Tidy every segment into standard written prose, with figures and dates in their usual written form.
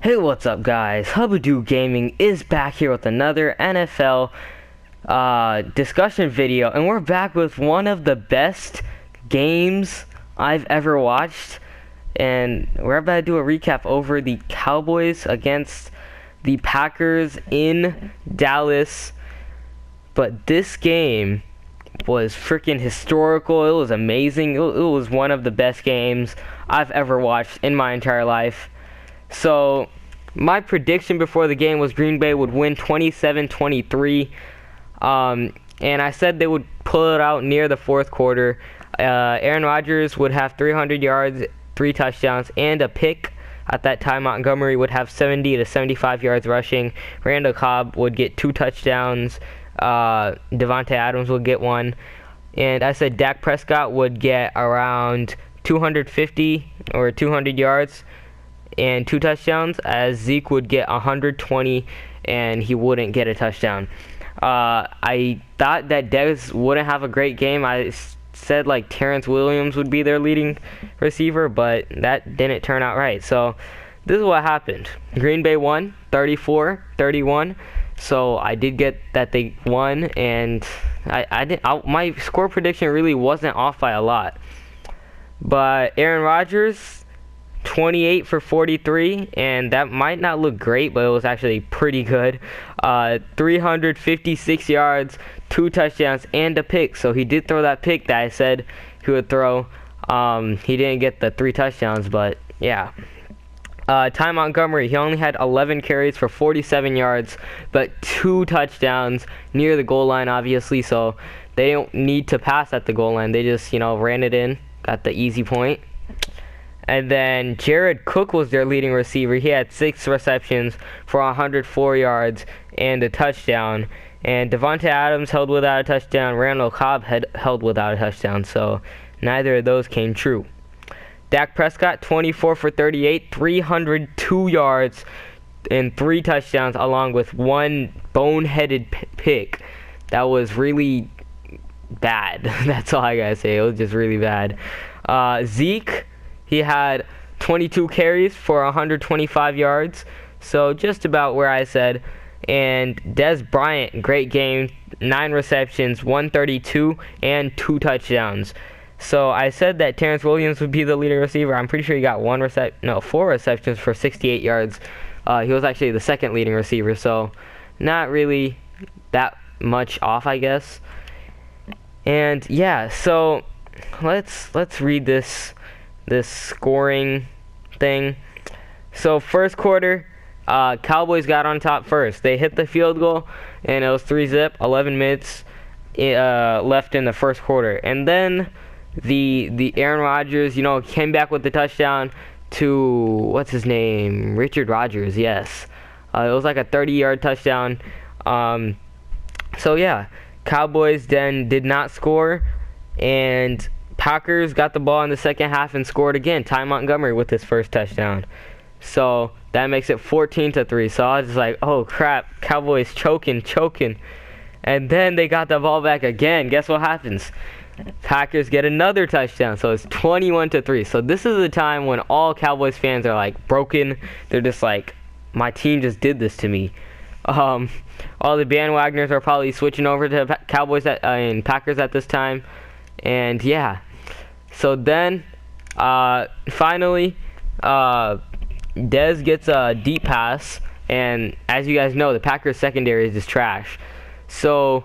Hey, what's up, guys? Hubadoo Gaming is back here with another NFL discussion video, and we're back with one of the best games I've ever watched. And we're about to do a recap over the Cowboys against the Packers in Dallas. But this game was freaking historical. It was amazing. It was one of the best games I've ever watched in my entire life. So, my prediction before the game was Green Bay would win 27-23. And I said they would pull it out near the fourth quarter. Aaron Rodgers would have 300 yards, 3 touchdowns, and a pick. At that time, Montgomery would have 70 to 75 yards rushing. Randall Cobb would get 2 touchdowns. Devontae Adams would get 1. And I said Dak Prescott would get around 250 or 200 yards and 2 touchdowns, as Zeke would get 120 and he wouldn't get a touchdown. I thought that Dez wouldn't have a great game. I said like Terrence Williams would be their leading receiver, but that didn't turn out right. So this is what happened. Green Bay won 34-31. So I did get that they won, and my score prediction really wasn't off by a lot. But Aaron Rodgers, 28 for 43, and that might not look great, but it was actually pretty good. 356 yards, 2 touchdowns, and a pick. So he did throw that pick that I said he would throw. He didn't get the 3 touchdowns, but yeah. Ty Montgomery, he only had 11 carries for 47 yards, but 2 touchdowns near the goal line, obviously. So they don't need to pass at the goal line. They just, ran it in, got the easy point. And then Jared Cook was their leading receiver. He had 6 receptions for 104 yards and a touchdown. And Devontae Adams held without a touchdown. Randall Cobb held without a touchdown. So neither of those came true. Dak Prescott, 24 for 38, 302 yards and 3 touchdowns, along with 1 boneheaded pick. That was really bad. That's all I gotta say. It was just really bad. Zeke, he had 22 carries for 125 yards, so just about where I said. And Dez Bryant, great game, 9 receptions, 132, and 2 touchdowns. So I said that Terrence Williams would be the leading receiver. I'm pretty sure he got 4 receptions for 68 yards. He was actually the second leading receiver, so not really that much off, I guess. And yeah, so let's read this scoring thing. So first quarter, Cowboys got on top first. They hit the field goal, and it was 3-zip, 11 minutes left in the first quarter. And then the Aaron Rodgers, came back with the touchdown to, what's his name? Richard Rodgers, yes. It was like a 30-yard touchdown. So yeah, Cowboys then did not score, and Packers got the ball in the second half and scored again. Ty Montgomery with his first touchdown. So that makes it 14-3. So I was just like, oh crap, Cowboys choking. And then they got the ball back again. Guess what happens? Packers get another touchdown. So it's 21-3. So this is the time when all Cowboys fans are like broken. They're just like, my team just did this to me. All the bandwagoners are probably switching over to Cowboys and Packers at this time. And yeah, so then finally Dez gets a deep pass, and as you guys know, the Packers secondary is just trash. So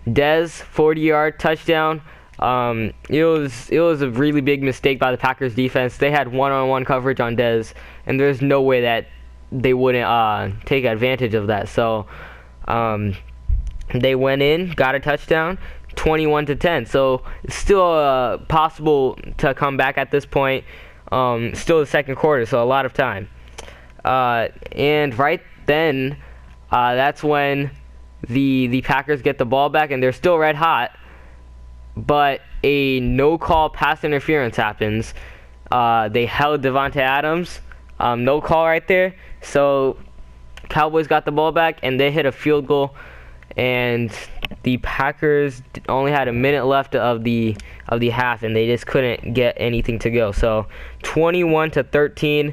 Dez, 40-yard touchdown. It was a really big mistake by the Packers defense. They had one-on-one coverage on Dez, and there's no way that they wouldn't take advantage of that. So they went in, got a touchdown, 21-10. So it's still possible to come back at this point. Still the second quarter, so a lot of time. And right then, that's when the Packers get the ball back, and they're still red hot. But a no-call pass interference happens. They held Devontae Adams. No call right there. So Cowboys got the ball back, and they hit a field goal. And the Packers only had a minute left of the half, and they just couldn't get anything to go. So 21-13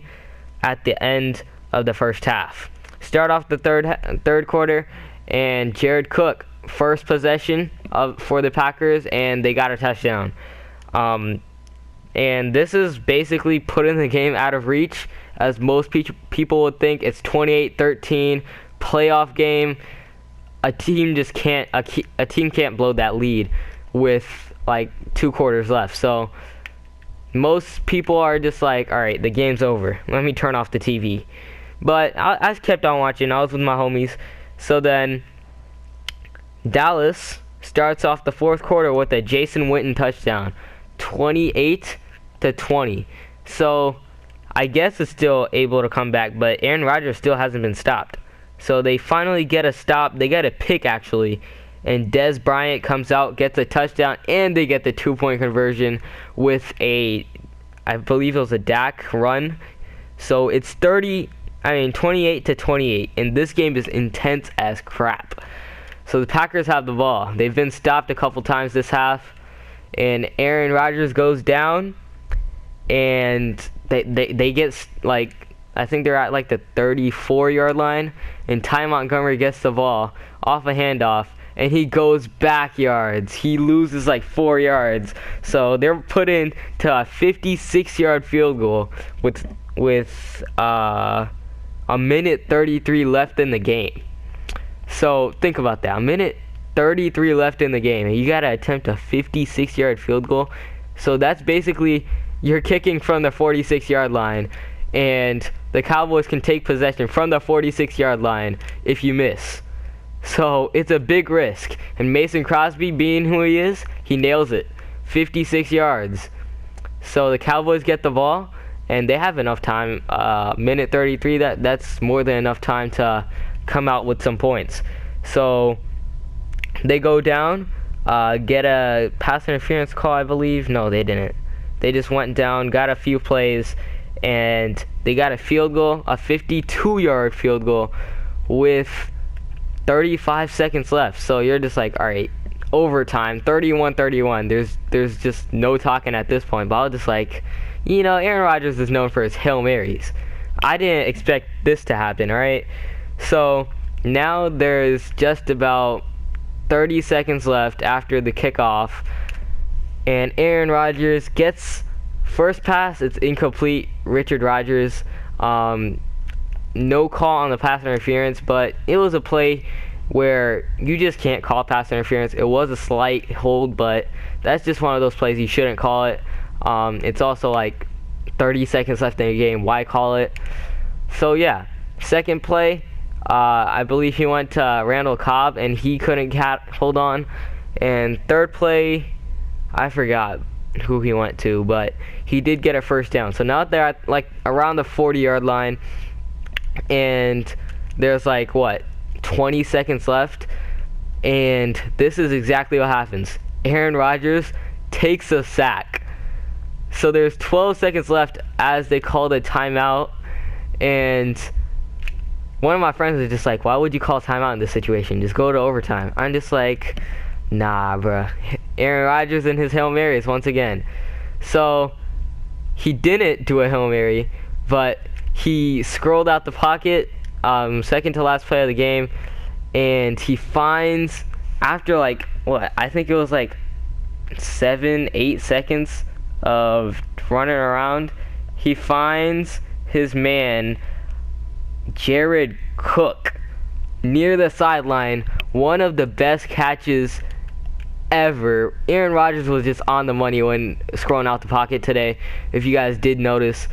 at the end of the first half. Start off the third quarter, and Jared Cook, first possession for the Packers, and they got a touchdown. And this is basically putting the game out of reach, as most people would think. It's 28-13, playoff game. A team can't blow that lead with like 2 quarters left. So most people are just like, all right, the game's over. Let me turn off the TV. But I kept on watching. I was with my homies. So then Dallas starts off the fourth quarter with a Jason Witten touchdown, 28-20. So I guess it's still able to come back, but Aaron Rodgers still hasn't been stopped. So they finally get a stop. They get a pick, actually. And Dez Bryant comes out, gets a touchdown, and they get the 2-point conversion with I believe it was a Dak run. So it's 28-28, and this game is intense as crap. So the Packers have the ball. They've been stopped a couple times this half, and Aaron Rodgers goes down, and they get, like, I think they're at like the 34-yard line, and Ty Montgomery gets the ball off a handoff, and he goes backyards. He loses like 4 yards. So they're put in to a 56-yard field goal with a minute 33 left in the game. So think about that. A minute 33 left in the game, and you got to attempt a 56-yard field goal. So that's basically you're kicking from the 46-yard line, and the Cowboys can take possession from the 46-yard line if you miss. So it's a big risk. And Mason Crosby, being who he is, he nails it. 56 yards. So the Cowboys get the ball, and they have enough time. Minute 33, that's more than enough time to come out with some points. So they go down, get a pass interference call, I believe. No, they didn't. They just went down, got a few plays, and they got a field goal, a 52-yard field goal with 35 seconds left. So you're just like, all right, overtime, 31-31. There's just no talking at this point. But I was just like, Aaron Rodgers is known for his Hail Marys. I didn't expect this to happen, all right? So now there's just about 30 seconds left after the kickoff, and Aaron Rodgers gets first pass. It's incomplete. Richard Rodgers, no call on the pass interference, but it was a play where you just can't call pass interference. It was a slight hold, but that's just one of those plays you shouldn't call it. It's also like 30 seconds left in the game. Why call it? So yeah, second play, I believe he went to Randall Cobb, and he couldn't hold on. And third play, I forgot who he went to, but he did get a first down. So now they're at like around the 40-yard line, and there's like 20 seconds left, and this is exactly what happens. Aaron Rodgers takes a sack. So there's 12 seconds left as they called a timeout, and one of my friends was just like, why would you call timeout in this situation? Just go to overtime. I'm just like, nah, bruh. Aaron Rodgers and his Hail Marys once again. So he didn't do a Hail Mary, but he scrolled out the pocket, second to last play of the game, and he finds, after I think it was like 7-8 seconds of running around, he finds his man Jared Cook near the sideline. One of the best catches ever. Aaron Rodgers was just on the money when scrolling out the pocket today. If you guys did notice,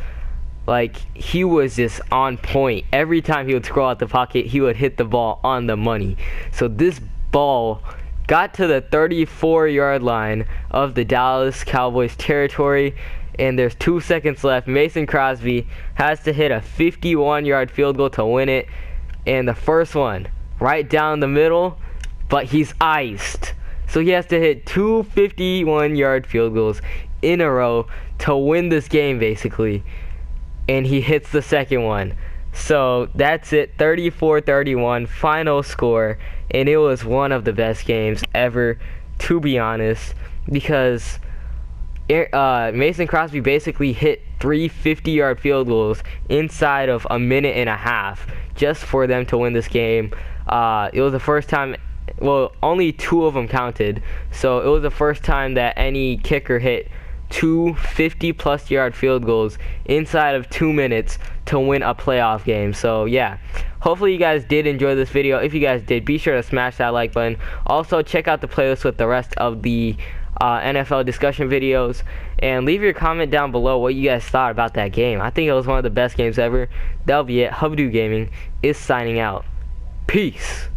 he was just on point. Every time he would scroll out the pocket, he would hit the ball on the money. So this ball got to the 34-yard line of the Dallas Cowboys territory, and there's 2 seconds left. Mason Crosby has to hit a 51-yard field goal to win it, and the first one right down the middle, but he's iced. So he has to hit 2 51-yard field goals in a row to win this game, basically. And he hits the second one. So that's it, 34-31, final score. And it was one of the best games ever, to be honest, because Mason Crosby basically hit 3 50-yard field goals inside of a minute and a half just for them to win this game. It was the first time, well, only 2 of them counted, so it was the first time that any kicker hit 2 50-plus yard field goals inside of 2 minutes to win a playoff game. So yeah, hopefully you guys did enjoy this video. If you guys did, be sure to smash that like button. Also, check out the playlist with the rest of the NFL discussion videos, and leave your comment down below what you guys thought about that game. I think it was one of the best games ever. That'll be it. Hubdo Gaming is signing out. Peace.